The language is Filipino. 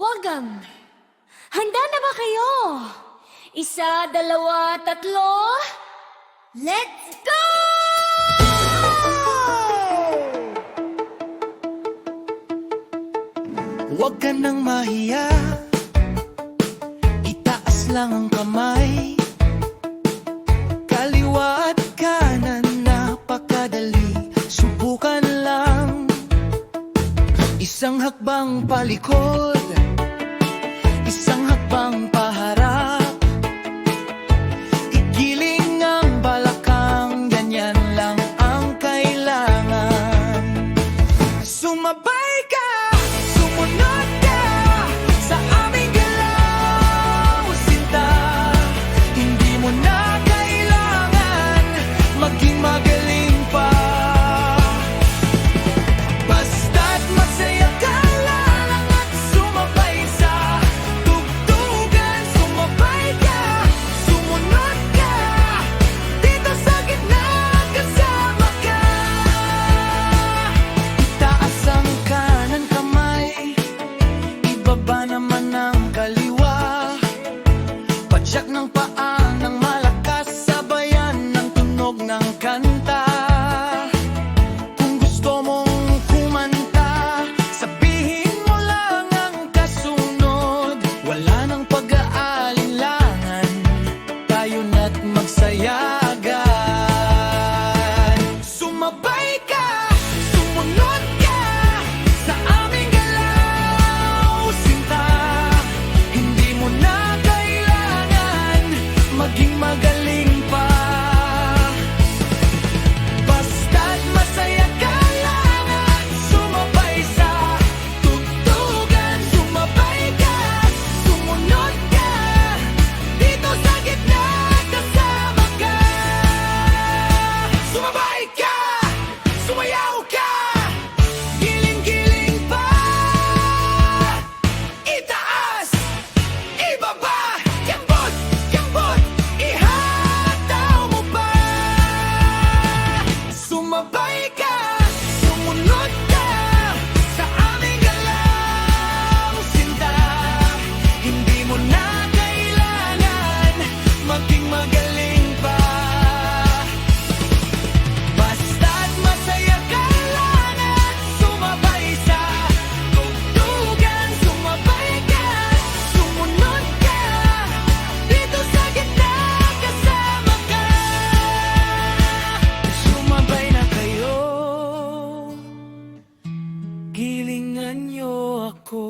Wagam! Handa na ba kayo? Isa, dalawa, tatlo. Let's go! Huwag ka nang mahiya, itaas lang ang kamay. Kaliwa at kanan, napakadali, subukan lang. Isang hakbang palikod, isang hakbang paharap. Igiling ang balakang, ganyan lang ang kailangan. Sumabay ka, sumunod ka sa aming galaw, sinta. Hindi mo na kailangan maging magaling pa. Basta't masaya ka lang at sumabay sa tugtugan. Sumabay ka, sumunod ka, dito sa gitna kasama ka. Itaas ang kanan kamay, ibaba naman ang kaliwa. Padyak ng paa ng malakas, sabayan ng tunog ng kanta. Kung gusto mong kumanta, sabihin mo lang ang kasunod. Wala nang pag-aalinlangan, tayo na't magsayagan. Sumabay ka, sumunod ka sa aming galaw, sinta. Hindi mo na kailangan maging magaling pa. Basta't masaya ka lang at sumabay sa tugtugan. Sumabay ka, sumunod ka, dito sa gitna kasama ka. Sumabay ka, sumayaw ka, giling-giling pa. Itaas, ibaba, kembot, kembot, ihataw mo pa. Sumabay ka, sumunod ka sa aming galaw, sinta. Hindi mo na kailangan maging magaling pa. Basta't masaya ka lang at sumabay sa tugtugan. Sumabay ka, sumunod ka, dito sa gitna kasama ka. Sumabay na kayo, gilingan niyo ako.